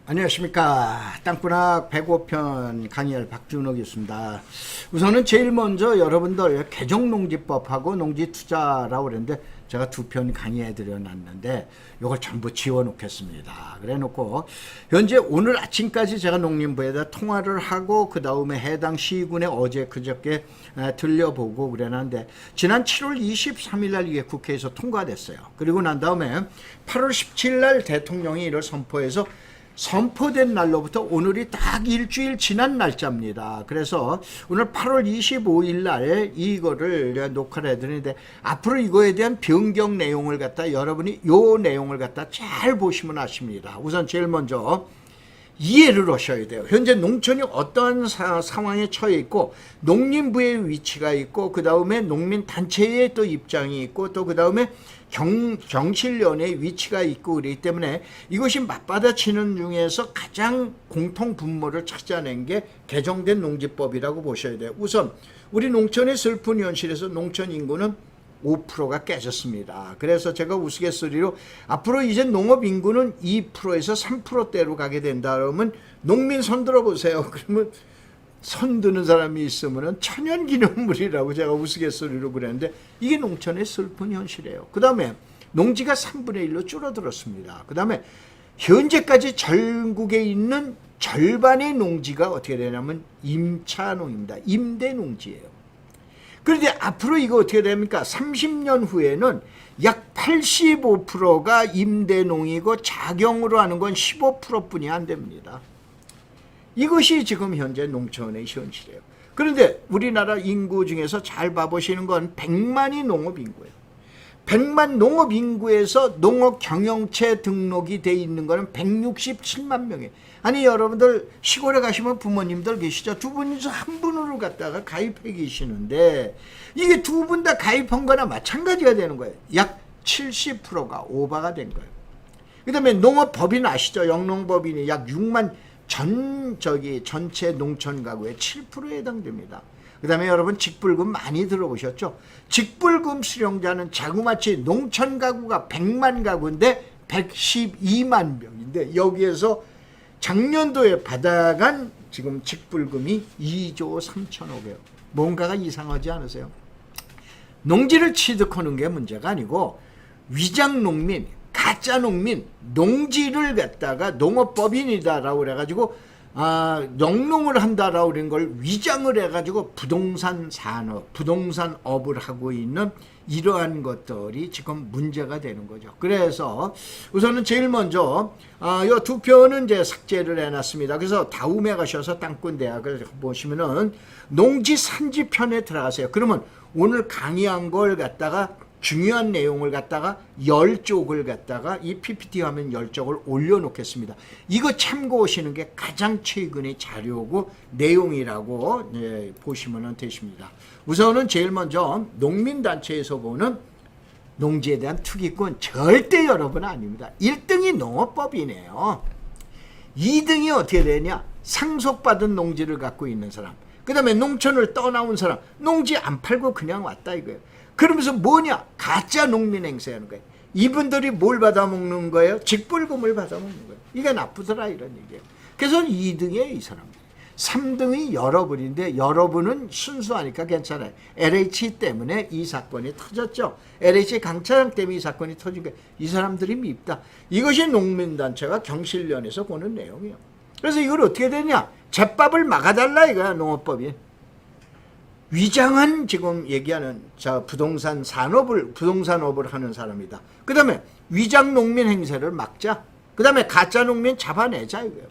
안녕하십니까. 땅바닥 105편 강의할 박준옥이었습니다. 우선은 제일 먼저 여러분들 개정농지법하고 농지투자라고 그랬는데 제가 두 편 강의해 드려 놨는데 이걸 전부 지워 놓겠습니다. 그래 놓고 현재 오늘 아침까지 제가 농림부에다 통화를 하고 그 다음에 해당 시군에 어제 그저께 들려보고 그래 놨는데 지난 7월 23일 날 이게 국회에서 통과됐어요. 그리고 난 다음에 8월 17일 날 대통령이 이를 선포해서 선포된 날로부터 오늘이 딱 일주일 지난 날짜입니다. 그래서 오늘 8월 25일 날 이거를 녹화를 해드리는데 앞으로 이거에 대한 변경 내용을 갖다 여러분이 요 내용을 갖다 잘 보시면 아십니다. 우선 제일 먼저 이해를 하셔야 돼요. 현재 농촌이 어떤 상황에 처해 있고 농림부의 위치가 있고 그 다음에 농민단체의 또 입장이 있고 또 그 다음에 경실련의 위치가 있고 그렇기 때문에 이것이 맞받아치는 중에서 가장 공통 분모를 찾아낸 게 개정된 농지법이라고 보셔야 돼요. 우선 우리 농촌의 슬픈 현실에서 농촌 인구는 5%가 깨졌습니다. 그래서 제가 우스갯소리로 앞으로 이제 농업 인구는 2%에서 3%대로 가게 된다 그러면 농민 손 들어보세요. 그러면 손 드는 사람이 있으면 천연기념물이라고 제가 우스갯소리로 그랬는데 이게 농촌의 슬픈 현실이에요. 그 다음에 농지가 3분의 1로 줄어들었습니다. 그 다음에 현재까지 전국에 있는 절반의 농지가 어떻게 되냐면 임차농입니다. 임대농지예요. 그런데 앞으로 이거 어떻게 됩니까? 30년 후에는 약 85%가 임대농이고 자경으로 하는 건 15%뿐이 안 됩니다. 이것이 지금 현재 농촌의 현실이에요. 그런데 우리나라 인구 중에서 잘 봐보시는 건 100만이 농업인구예요. 100만 농업인구에서 농업경영체 등록이 돼 있는 거는 167만 명이에요. 아니 여러분들 시골에 가시면 부모님들 계시죠? 두 분이서 한 분으로 갖다가 가입해 계시는데 이게 두 분 다 가입한 거나 마찬가지가 되는 거예요. 약 70%가 오버가 된 거예요. 그 다음에 농업법인 아시죠? 영농법인이 약 6만 전체 농촌 가구의 7%에 해당됩니다. 그 다음에 여러분 직불금 많이 들어보셨죠? 직불금 수령자는 자그마치 농촌 가구가 100만 가구인데 112만 명인데 여기에서 작년도에 받아간 지금 직불금이 2조 3천억이에요. 뭔가가 이상하지 않으세요? 농지를 취득하는 게 문제가 아니고 위장농민, 가짜농민, 농지를 갖다가 농업법인이다라고 그래가지고 영농을 한다라고 그런 걸 위장을 해가지고 부동산 산업, 부동산업을 하고 있는 이러한 것들이 지금 문제가 되는 거죠. 그래서 우선은 제일 먼저 이 두 편은 이제 삭제를 해놨습니다. 그래서 다음에 가셔서 땅꾼대학을 보시면은 농지 산지 편에 들어가세요. 그러면 오늘 강의한 걸 갖다가 중요한 내용을 갖다가 10쪽을 갖다가 이 PPT 화면 10쪽을 올려놓겠습니다. 이거 참고하시는 게 가장 최근의 자료고 내용이라고 보시면 되십니다. 우선은 제일 먼저 농민단체에서 보는 농지에 대한 투기권 절대 여러분 아닙니다. 1등이 농업법이네요. 2등이 어떻게 되냐? 상속받은 농지를 갖고 있는 사람. 그 다음에 농촌을 떠나온 사람. 농지 안 팔고 그냥 왔다 이거예요. 그러면서 뭐냐? 가짜 농민 행세하는 거예요. 이분들이 뭘 받아먹는 거예요? 직불금을 받아먹는 거예요. 이게 나쁘더라 이런 얘기예요. 그래서 2등이에요 이 사람들. 3등이 여러분인데 여러분은 순수하니까 괜찮아요. LH 때문에 이 사건이 터졌죠. LH 강차장 때문에 이 사건이 터진 거예요. 이 사람들이 밉다. 이것이 농민단체가 경실련에서 보는 내용이에요. 그래서 이걸 어떻게 되냐? 제밥을 막아달라 이거야 농업법이. 위장한 지금 얘기하는 부동산 부동산업을 하는 사람이다. 그 다음에 위장 농민 행세를 막자. 그 다음에 가짜 농민 잡아내자 이거예요.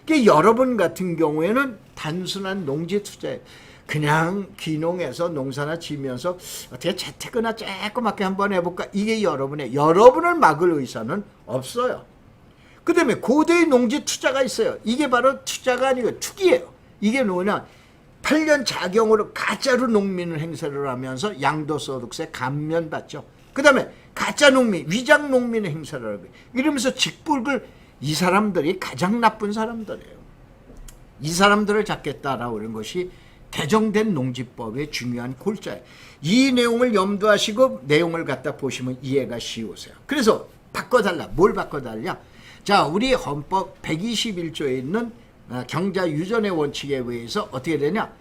그러니까 여러분 같은 경우에는 단순한 농지 투자에 그냥 귀농해서 농사나 지면서 어떻게 재테크나 조그맣게 한번 해볼까? 이게 여러분을 막을 의사는 없어요. 그 다음에 고대의 농지 투자가 있어요. 이게 바로 투자가 아니고 투기예요. 이게 뭐냐? 8년 자경으로 가짜로 농민을 행세를 하면서 양도소득세 감면받죠. 그 다음에 가짜 농민, 위장 농민 행세를 하고 이러면서 직불을 이 사람들이 가장 나쁜 사람들이에요. 이 사람들을 잡겠다라고 그런 것이 개정된 농지법의 중요한 골자예요. 이 내용을 염두하시고 내용을 갖다 보시면 이해가 쉬우세요. 그래서 바꿔달라. 뭘 바꿔달라? 자, 우리 헌법 121조에 있는 경자 유전의 원칙에 의해서 어떻게 되냐?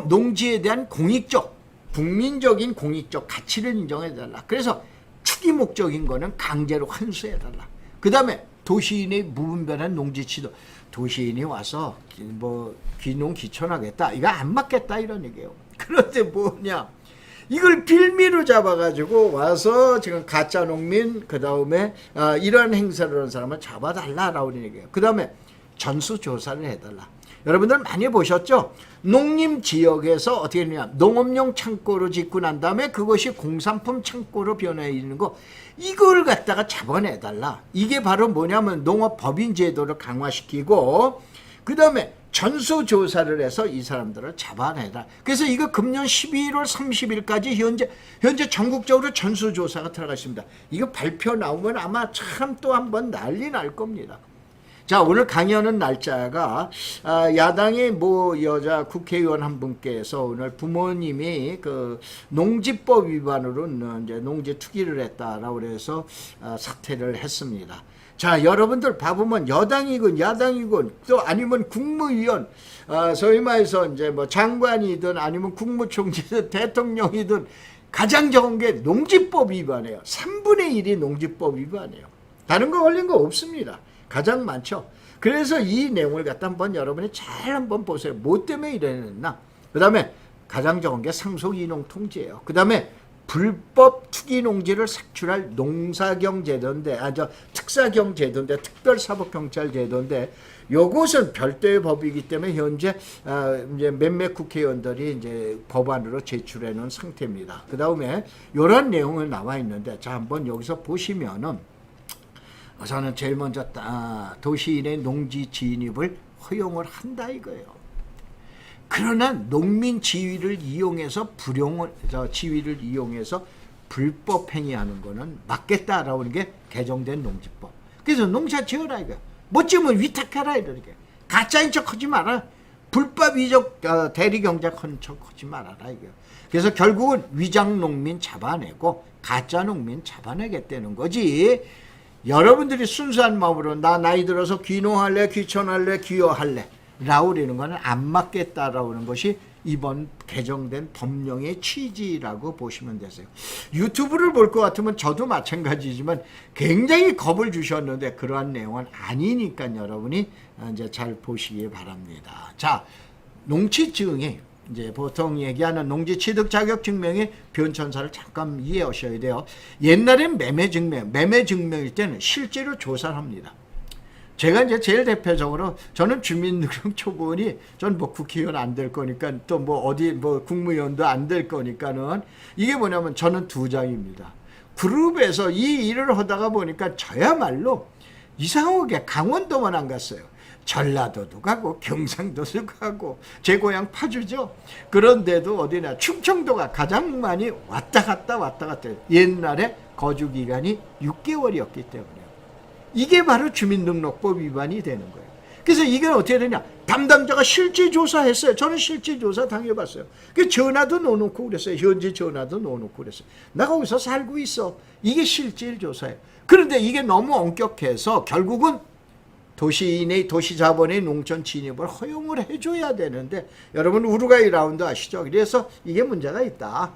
농지에 대한 공익적, 국민적인 공익적 가치를 인정해달라. 그래서 투기 목적인 거는 강제로 환수해달라. 그 다음에 도시인의 무분별한 농지 취득, 도시인이 와서 뭐 귀농 귀촌하겠다, 이거 안 맞겠다 이런 얘기예요. 그런데 뭐냐, 이걸 빌미로 잡아가지고 와서 지금 가짜 농민, 그 다음에 이런 행사를 하는 사람을 잡아달라라고 얘기해요. 그 다음에 전수조사를 해달라. 여러분들 많이 보셨죠? 농림지역에서 어떻게 했느냐, 농업용 창고로 짓고 난 다음에 그것이 공산품 창고로 변해 있는 거, 이걸 갖다가 잡아내달라. 이게 바로 뭐냐면 농업법인 제도를 강화시키고, 그 다음에 전수조사를 해서 이 사람들을 잡아내라. 그래서 이거 금년 12월 30일까지 현재 전국적으로 전수조사가 들어가 있습니다. 이거 발표 나오면 아마 참 또 한번 난리 날 겁니다. 자, 오늘 강의하는 날짜가 야당의 뭐 여자 국회의원 한 분께서 오늘 부모님이 그 농지법 위반으로 이제 농지 투기를 했다라고 그래서 사퇴를 했습니다. 자, 여러분들 봐보면 여당이건 야당이건 또 아니면 국무위원, 소위 말해서 이제 뭐 장관이든 아니면 국무총리든 대통령이든 가장 적은 게 농지법 위반이에요. 3분의 1이 농지법 위반이에요. 다른 거 걸린 거 없습니다. 가장 많죠. 그래서 이 내용을 갖다 한번 여러분이 잘 한번 보세요. 뭐 때문에 이랬나? 그 다음에 가장 적은 게 상속이농통지예요. 그 다음에 불법 투기 농지를 삭출할 농사경 제도인데, 특사경 제도인데, 특별사법경찰 제도인데, 요것은 별도의 법이기 때문에 현재 이제 몇몇 국회의원들이 이제 법안으로 제출해 놓은 상태입니다. 그 다음에 이런 내용은 나와 있는데, 자, 한번 여기서 보시면은, 저는 제일 먼저 도시인의 농지 진입을 허용을 한다 이거예요. 그러나 농민 지위를 이용해서 지위를 이용해서 불법 행위하는 거는 막겠다라고 하는 게 개정된 농지법. 그래서 농사 지어라 이거. 못 지으면 위탁해라 이렇게. 가짜인 척 하지 마라. 불법 위적 대리 경작하는 척 하지 말아라 이거. 그래서 결국은 위장 농민 잡아내고 가짜 농민 잡아내겠다는 거지. 여러분들이 순수한 마음으로 나 나이 들어서 귀농할래, 귀촌할래, 귀여할래 라고 그러는 거는 안 맞겠다라고 하는 것이 이번 개정된 법령의 취지라고 보시면 되세요. 유튜브를 볼 것 같으면 저도 마찬가지지만 굉장히 겁을 주셨는데 그러한 내용은 아니니까 여러분이 이제 잘 보시기 바랍니다. 자, 농취증이 이제 보통 얘기하는 농지 취득 자격 증명의 변천사를 잠깐 이해하셔야 돼요. 옛날엔 매매 증명일 때는 실제로 조사를 합니다. 제가 이제 제일 대표적으로 저는 주민등록 초본이 전 뭐 국회의원 안 될 거니까 또 뭐 어디 뭐 국무위원도 안 될 거니까는 이게 뭐냐면 저는 2장입니다. 그룹에서 이 일을 하다가 보니까 저야말로 이상하게 강원도만 안 갔어요. 전라도도 가고 경상도도 가고 제 고향 파주죠. 그런데도 어디나 충청도가 가장 많이 왔다 갔다 해요. 옛날에 거주기간이 6개월이었기 때문에요. 이게 바로 주민등록법 위반이 되는 거예요. 그래서 이게 어떻게 되냐, 담당자가 실제 조사했어요. 저는 실제 조사 당해봤어요. 그 전화도 넣어놓고 그랬어요. 현지 전화도 넣어놓고 그랬어요. 나 거기서 살고 있어. 이게 실질 조사예요. 그런데 이게 너무 엄격해서 결국은 도시인의 도시자본의 농촌 진입을 허용을 해줘야 되는데, 여러분 우루과이 라운드 아시죠? 그래서 이게 문제가 있다.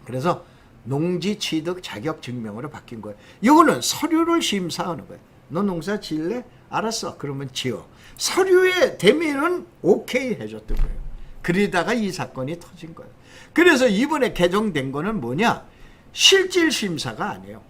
그래서 농지 취득 자격 증명으로 바뀐 거예요. 이거는 서류를 심사하는 거예요. 너 농사 지을래? 알았어. 그러면 지어. 서류에 대면은 오케이 해줬던 거예요. 그러다가 이 사건이 터진 거예요. 그래서 이번에 개정된 거는 뭐냐? 실질 심사가 아니에요.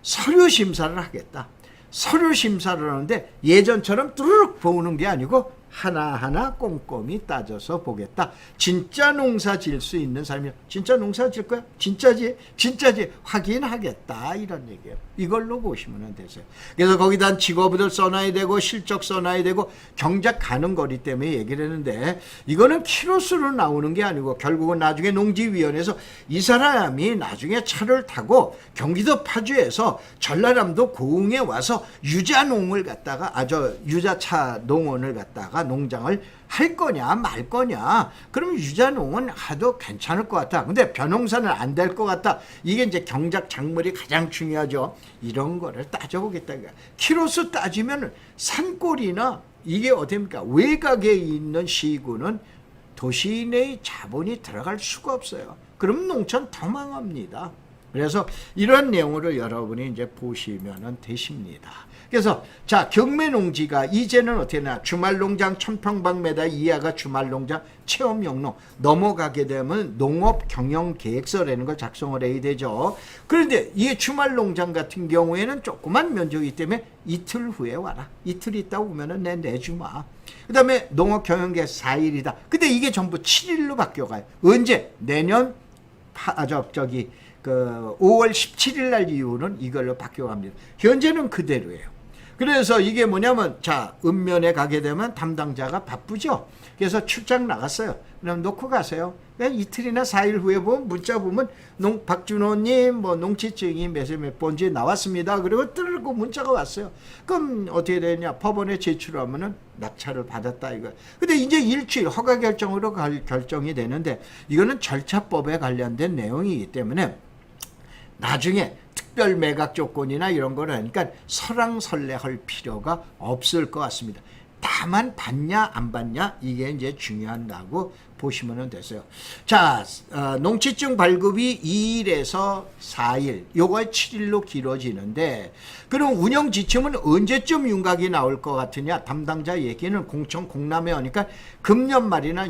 서류 심사를 하겠다. 서류 심사를 하는데 예전처럼 뚜루룩 보는 게 아니고 하나하나 꼼꼼히 따져서 보겠다. 진짜 농사 지을 수 있는 사람이 진짜 농사 지을 거야? 진짜지 확인하겠다 이런 얘기예요. 이걸로 보시면 되세요. 그래서 거기다 직업을 써놔야 되고 실적 써놔야 되고 경작 가는 거리 때문에 얘기를 했는데, 이거는 키로수로 나오는 게 아니고 결국은 나중에 농지위원회에서 이 사람이 나중에 차를 타고 경기도 파주에서 전라남도 고흥에 와서 유자농을 갖다가 유자차 농원을 갖다가 여기다가 농장을 할 거냐 말 거냐. 그럼 유자농은 하도 괜찮을 것 같다. 근데 벼농사는 안 될 것 같다. 이게 이제 경작 작물이 가장 중요하죠. 이런 거를 따져보겠다. 키로수 따지면 산골이나 이게 어딥니까? 외곽에 있는 시군은 도시 내의 자본이 들어갈 수가 없어요. 그럼 농촌 더 망합니다. 그래서 이런 내용으로 여러분이 이제 보시면 되십니다. 그래서 자, 경매농지가 이제는 어떻게 되나, 주말농장 1000평방미터 이하가 주말농장 체험용농 넘어가게 되면 농업경영계획서라는 걸 작성을 해야 되죠. 그런데 이 주말농장 같은 경우에는 조그만 면적이기 때문에 이틀 후에 와라. 이틀 있다 오면은 내주마. 그 다음에 농업경영계획서 4일이다. 근데 이게 전부 7일로 바뀌어가요. 언제? 내년 5월 17일 날 이후는 이걸로 바뀌어갑니다. 현재는 그대로예요. 그래서 이게 뭐냐면, 자, 읍면에 가게 되면 담당자가 바쁘죠. 그래서 출장 나갔어요. 그럼 놓고 가세요. 그냥 이틀이나 4일 후에 보면 문자 보면 박준호님 뭐 농지증이 몇 번지 나왔습니다. 그리고 뜨르고 문자가 왔어요. 그럼 어떻게 되냐? 법원에 제출하면은 낙찰을 받았다 이거. 근데 이제 일주일 허가 결정으로 결정이 되는데, 이거는 절차법에 관련된 내용이기 때문에 나중에 특별 매각 조건이나 이런 거를 하니까 설왕설래할 필요가 없을 것 같습니다. 다만 받냐 안 받냐 이게 이제 중요하다고 보시면 되세요. 자, 농지증 발급이 2일에서 4일, 요거 7일로 길어지는데, 그럼 운영 지침은 언제쯤 윤곽이 나올 것 같으냐? 담당자 얘기는 공청 공람회 하니까 금년 말이나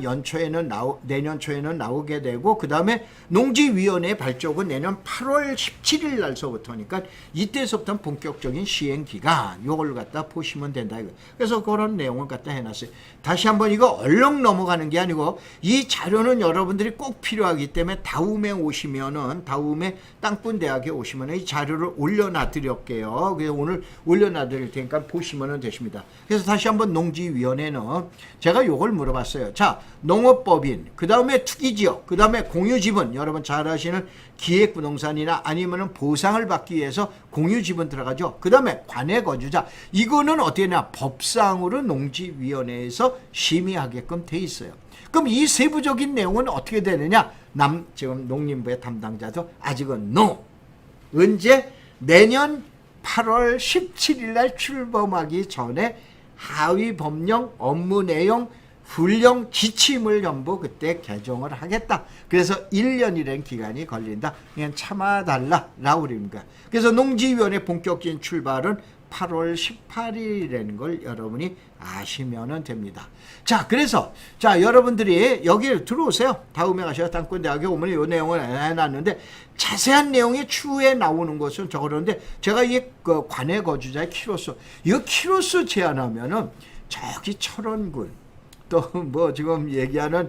내년 초에는 나오게 되고, 그 다음에 농지위원회 발족은 내년 8월 17일 날서부터니까 이때서부터 본격적인 시행 기간, 요걸 갖다 보시면 된다. 그래서 그런 내용을 갖다 해놨어요. 다시 한번 이거 얼렁 넘어가는 게 아니고, 이 자료는 여러분들이 꼭 필요하기 때문에 다음에 오시면은, 다음에 땅꾼대학에 오시면은 이 자료를 올려놔 드릴게요. 그래서 오늘 올려놔 드릴 테니까 보시면 되십니다. 그래서 다시 한번 농지위원회는 제가 요걸 물어봤어요. 자, 농업법인, 그 다음에 투기지역, 그 다음에 공유지분, 여러분 잘 아시는 기획부동산이나 아니면은 보상을 받기 위해서 공유지분 들어가죠. 그 다음에 관외거주자, 이거는 어떻게 되냐? 법상으로 농지위원회에서 심의하게끔 돼 있어요. 그럼 이 세부적인 내용은 어떻게 되느냐? 지금 농림부의 담당자도 아직은 NO. 언제? 내년 8월 17일 날 출범하기 전에 하위 법령, 업무 내용, 훈령 지침을 전부 그때 개정을 하겠다. 그래서 1년이라는 기간이 걸린다. 그냥 참아달라라고 그럽니다. 그래서 농지위원회 본격적인 출발은 8월 18일이라는 걸 여러분이 아시면 됩니다. 자, 그래서 자, 여러분들이 여기 들어오세요. 다음에 가셔서 땅꾼대학에 오면 이 내용을 해놨는데, 자세한 내용이 추후에 나오는 것은 적어놓는데, 제가 이 관외 거주자의 키로수, 이 키로수 제한하면은 저기 철원군, 또 뭐 지금 얘기하는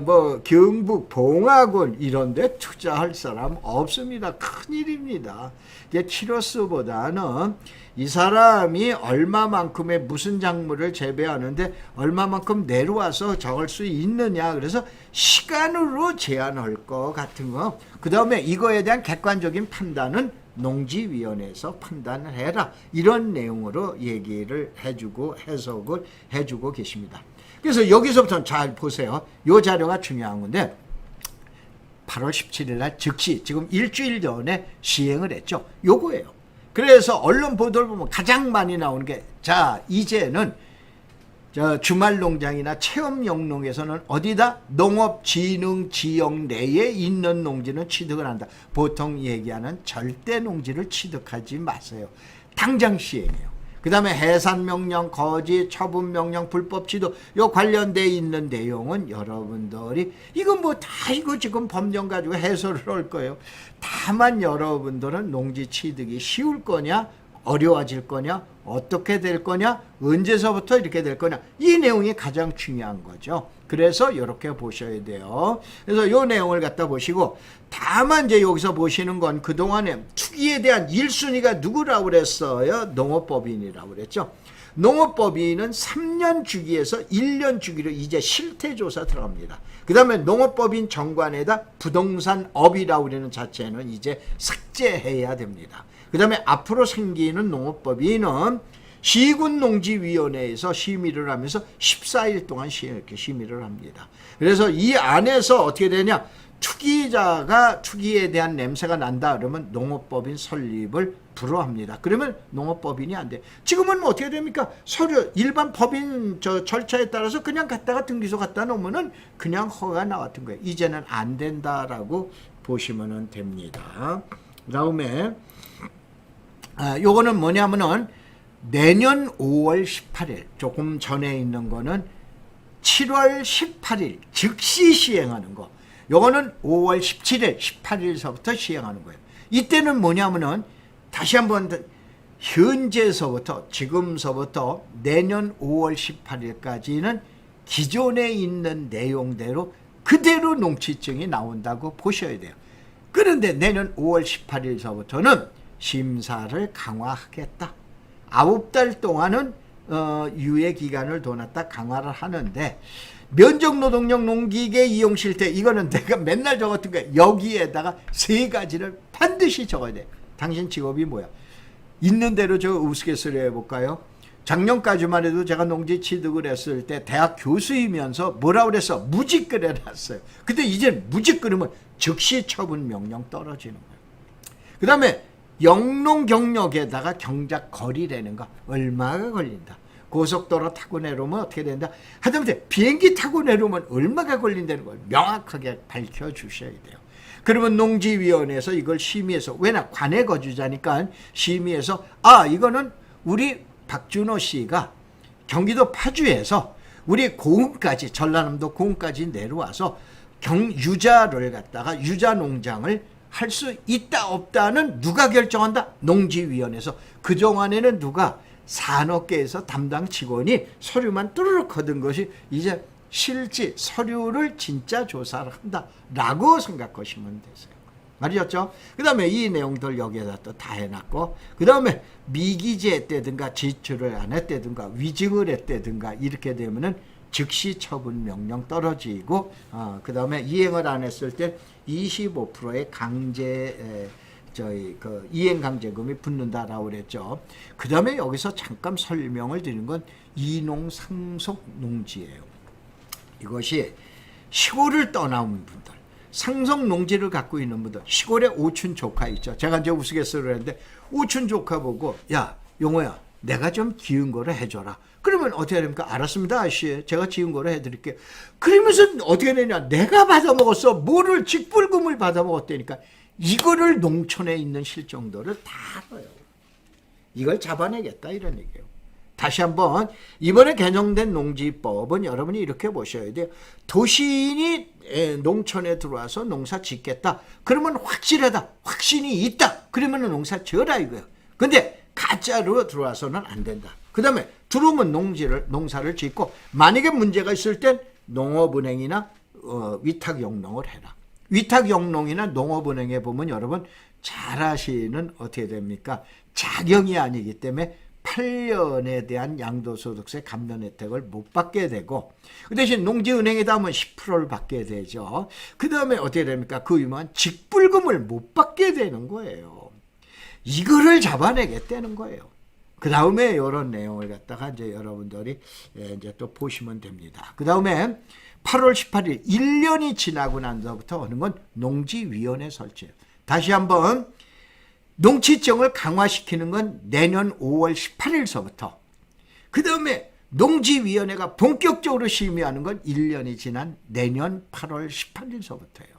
뭐 경북 봉화군 이런데 투자할 사람 없습니다. 큰일입니다. 이게 키로수보다는 이 사람이 얼마만큼의 무슨 작물을 재배하는데 얼마만큼 내려와서 적을 수 있느냐. 그래서 시간으로 제한할 것 같은 거. 그 다음에 이거에 대한 객관적인 판단은 농지위원회에서 판단을 해라. 이런 내용으로 얘기를 해주고 해석을 해주고 계십니다. 그래서 여기서부터 잘 보세요. 이 자료가 중요한 건데, 8월 17일 날 즉시 지금 일주일 전에 시행을 했죠. 요거예요. 그래서 언론 보도를 보면 가장 많이 나오는 게, 자, 이제는 주말 농장이나 체험 영농에서는 어디다? 농업진흥지역 내에 있는 농지는 취득을 한다. 보통 얘기하는 절대 농지를 취득하지 마세요. 당장 시행해요. 그 다음에 해산명령, 거지, 처분명령, 불법취득, 요 관련돼 있는 내용은 여러분들이 이건 뭐 다 이거 지금 법령 가지고 해설을 할 거예요. 다만 여러분들은 농지 취득이 쉬울 거냐, 어려워질 거냐, 어떻게 될 거냐, 언제서부터 이렇게 될 거냐, 이 내용이 가장 중요한 거죠. 그래서 이렇게 보셔야 돼요. 그래서 이 내용을 갖다 보시고, 다만 이제 여기서 보시는 건 그동안에 투기에 대한 1순위가 누구라고 그랬어요? 농업법인이라고 그랬죠. 농업법인은 3년 주기에서 1년 주기로 이제 실태조사 들어갑니다. 그 다음에 농업법인 정관에다 부동산업이라고 그러는 자체는 이제 삭제해야 됩니다. 그 다음에 앞으로 생기는 농업법인은 시군농지위원회에서 심의를 하면서 14일 동안 이렇게 심의를 합니다. 그래서 이 안에서 어떻게 되냐, 투기자가 투기에 대한 냄새가 난다 그러면 농업법인 설립을 불허합니다. 그러면 농업법인이 안 돼. 지금은 뭐 어떻게 됩니까? 서류 일반 법인 절차에 따라서 그냥 갖다가 등기소 갖다 놓으면은 그냥 허가 나왔던 거예요. 이제는 안 된다라고 보시면 됩니다. 그다음에 요거는 뭐냐면은 내년 5월 18일, 조금 전에 있는 거는 7월 18일 즉시 시행하는 거. 요거는 5월 17일, 18일서부터 시행하는 거예요. 이때는 뭐냐면은 다시 한번 현재서부터, 지금서부터 내년 5월 18일까지는 기존에 있는 내용대로 그대로 농지증이 나온다고 보셔야 돼요. 그런데 내년 5월 18일서부터는 심사를 강화하겠다. 9달 동안은 유예 기간을 더 놨다 강화를 하는데, 면적노동력 농기계 이용 실태, 이거는 내가 맨날 적었던 거야. 여기에다가 3가지를 반드시 적어야 돼. 당신 직업이 뭐야? 있는 대로 저 우스갯소리 해볼까요? 작년까지만 해도 제가 농지 취득을 했을 때 대학 교수이면서 뭐라 그랬어? 무직 해놨어요. 근데 이제 무직 그러면 즉시 처분 명령 떨어지는 거예요. 그 다음에 영농 경력에다가 경작 거리라는 거 얼마가 걸린다. 고속도로 타고 내려오면 어떻게 된다. 하다못해 비행기 타고 내려오면 얼마가 걸린다는 걸 명확하게 밝혀주셔야 돼요. 그러면 농지위원회에서 이걸 심의해서, 왜냐 관내 거주자니까 심의해서 이거는 우리 박준호 씨가 경기도 파주에서 우리 고흥까지, 전라남도 고흥까지 내려와서 유자를 갖다가 유자 농장을 할 수 있다 없다는 누가 결정한다? 농지위원회에서. 그동안에는 누가 산업계에서 담당 직원이 서류만 뚜루룩 거둔 것이 이제 실제 서류를 진짜 조사를 한다라고 생각하시면 되세요. 알겠죠? 그 다음에 이 내용들 여기에다 또 다 해놨고, 그 다음에 미기재했다든가 지출을 안 했다든가 위증을 했다든가 이렇게 되면은 즉시 처분 명령 떨어지고, 그 다음에 이행을 안 했을 때 25%의 강제 이행 강제금이 붙는다라고 그랬죠. 그 다음에 여기서 잠깐 설명을 드리는 건 이농 상속 농지예요. 이것이 시골을 떠나온 분들, 상속 농지를 갖고 있는 분들, 시골에 오춘 조카 있죠. 제가 이제 우스갯소리를 했는데 오춘 조카 보고, 야 용호야, 내가 좀 기운 거를 해줘라. 그러면 어떻게 됩니까? 알았습니다 아저씨, 제가 지은 거를 해드릴게요. 그러면서 어떻게 되냐, 내가 받아먹었어. 뭐를 직불금을 받아먹었다니까. 이거를 농촌에 있는 실정도를 다 알아요. 이걸 잡아내겠다 이런 얘기예요. 다시 한번 이번에 개정된 농지법은 여러분이 이렇게 보셔야 돼요. 도시인이 농촌에 들어와서 농사 짓겠다. 그러면 확실하다, 확신이 있다. 그러면 농사 지어라 이거예요. 근데 가짜로 들어와서는 안 된다. 그 다음에 들어오면 농사를 짓고, 만약에 문제가 있을 땐 농업은행이나 위탁영농을 해라. 위탁영농이나 농업은행에 보면 여러분 잘 아시는 어떻게 됩니까? 자경이 아니기 때문에 8년에 대한 양도소득세 감면 혜택을 못 받게 되고, 그 대신 농지은행에다 하면 10%를 받게 되죠. 그 다음에 어떻게 됩니까? 그 유명한 직불금을 못 받게 되는 거예요. 이거를 잡아내겠다는 거예요. 그 다음에 이런 내용을 갖다가 이제 여러분들이 이제 또 보시면 됩니다. 그 다음에 8월 18일 1년이 지나고 난다부터 하는 건 농지위원회 설치예요. 다시 한번 농지정을 강화시키는 건 내년 5월 18일서부터, 그 다음에 농지위원회가 본격적으로 심의하는 건 1년이 지난 내년 8월 18일서부터예요.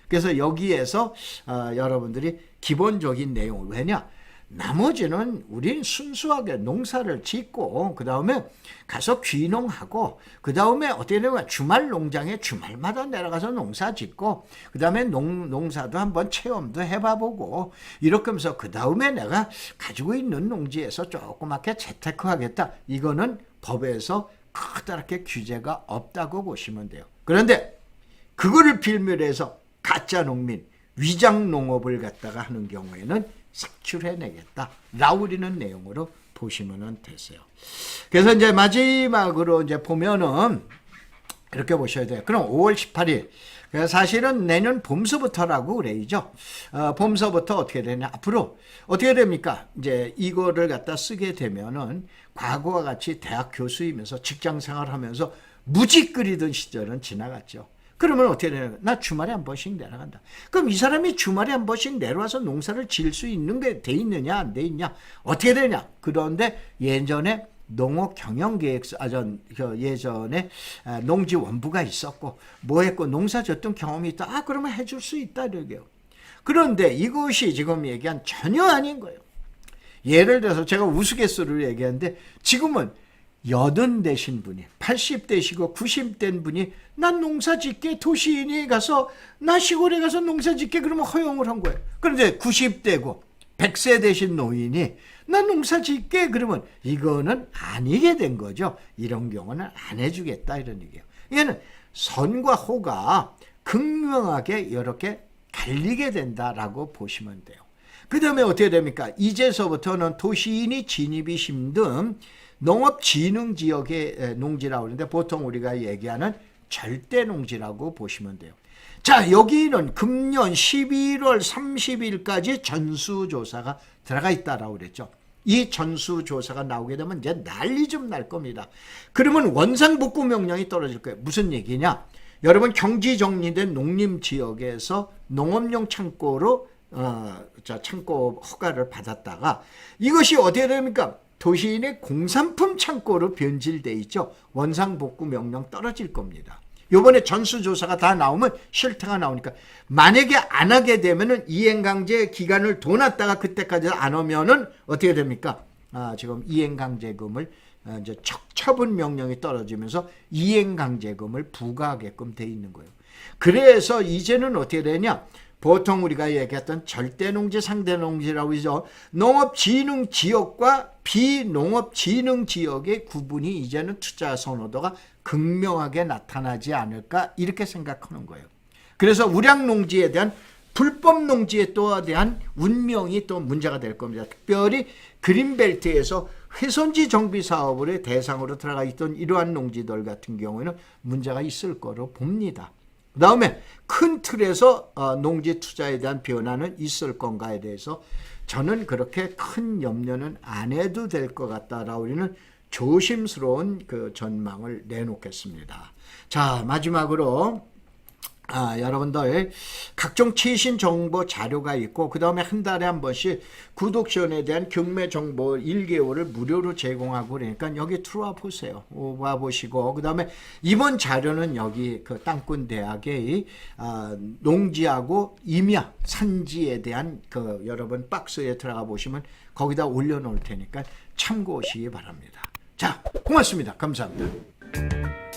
그래서 여기에서 여러분들이 기본적인 내용을, 왜냐? 나머지는 우린 순수하게 농사를 짓고 그 다음에 가서 귀농하고 그 다음에 어떻게 되면 주말 농장에 주말마다 내려가서 농사 짓고 그 다음에 농사도 한번 체험도 해봐보고 이렇게 하면서 그 다음에 내가 가지고 있는 농지에서 조그맣게 재테크하겠다. 이거는 법에서 커다랗게 규제가 없다고 보시면 돼요. 그런데 그거를 빌미로 해서 가짜 농민, 위장 농업을 갖다가 하는 경우에는 삭출해내겠다 라우리는 내용으로 보시면 되세요. 그래서 이제 마지막으로 이제 보면은 이렇게 보셔야 돼요. 그럼 5월 18일 사실은 내년 봄서부터라고 그래야죠. 봄서부터 어떻게 되냐. 앞으로 어떻게 됩니까? 이제 이거를 갖다 쓰게 되면은 과거와 같이 대학 교수이면서 직장 생활하면서 무지 끓이던 시절은 지나갔죠. 그러면 어떻게 되냐. 나 주말에 한 번씩 내려간다. 그럼 이 사람이 주말에 한 번씩 내려와서 농사를 지을 수 있는 게 돼 있느냐 안 돼 있냐. 어떻게 되냐. 그런데 예전에 농업경영계획서, 예전에 농지원부가 있었고 뭐 했고 농사 졌던 경험이 있다. 그러면 해줄 수 있다 이러게요. 그런데 이것이 지금 얘기한 전혀 아닌 거예요. 예를 들어서 제가 우스갯소리로 얘기하는데 지금은 80 되신 분이 80 되시고 90 된 분이 난 농사 짓게 도시인이 가서 나 시골에 가서 농사 짓게 그러면 허용을 한 거예요. 그런데 90 되고 100세 되신 노인이 난 농사 짓게 그러면 이거는 아니게 된 거죠. 이런 경우는 안 해주겠다 이런 얘기예요. 이거는 선과 호가 극명하게 이렇게 갈리게 된다라고 보시면 돼요. 그 다음에 어떻게 됩니까? 이제서부터는 도시인이 진입이 힘든 농업진흥지역의 농지라고 하는데 보통 우리가 얘기하는 절대농지라고 보시면 돼요. 자, 여기는 금년 11월 30일까지 전수조사가 들어가 있다라고 그랬죠. 이 전수조사가 나오게 되면 이제 난리 좀 날 겁니다. 그러면 원상복구 명령이 떨어질 거예요. 무슨 얘기냐? 여러분 경지 정리된 농림지역에서 농업용 창고로 창고 허가를 받았다가 이것이 어떻게 됩니까? 도시인의 공산품 창고로 변질돼 있죠. 원상복구 명령 떨어질 겁니다. 요번에 전수조사가 다 나오면 실태가 나오니까 만약에 안 하게 되면은 이행강제 기간을 더 놨다가 그때까지 안 오면은 어떻게 됩니까? 지금 이행강제금을 이제 처분 명령이 떨어지면서 이행강제금을 부과하게끔 돼 있는 거예요. 그래서 이제는 어떻게 되냐? 보통 우리가 얘기했던 절대농지, 상대농지라고 해서 농업진흥지역과 비농업진흥지역의 구분이 이제는 투자 선호도가 극명하게 나타나지 않을까 이렇게 생각하는 거예요. 그래서 우량농지에 대한 불법 농지에 또 대한 운명이 또 문제가 될 겁니다. 특별히 그린벨트에서 훼손지 정비 사업을 대상으로 들어가 있던 이러한 농지들 같은 경우에는 문제가 있을 거로 봅니다. 그 다음에 큰 틀에서 농지 투자에 대한 변화는 있을 건가에 대해서 저는 그렇게 큰 염려는 안 해도 될 것 같다라고 우리는 조심스러운 그 전망을 내놓겠습니다. 자, 마지막으로 여러분들 각종 최신 정보 자료가 있고 그 다음에 한 달에 한 번씩 구독전에 대한 경매 정보 1개월을 무료로 제공하고 그러니까 여기 들어와 보세요. 와 보시고 그 다음에 이번 자료는 여기 그 땅꾼 대학의 농지하고 임야 산지에 대한 그 여러분 박스에 들어가 보시면 거기다 올려놓을 테니까 참고하시기 바랍니다. 자, 고맙습니다. 감사합니다.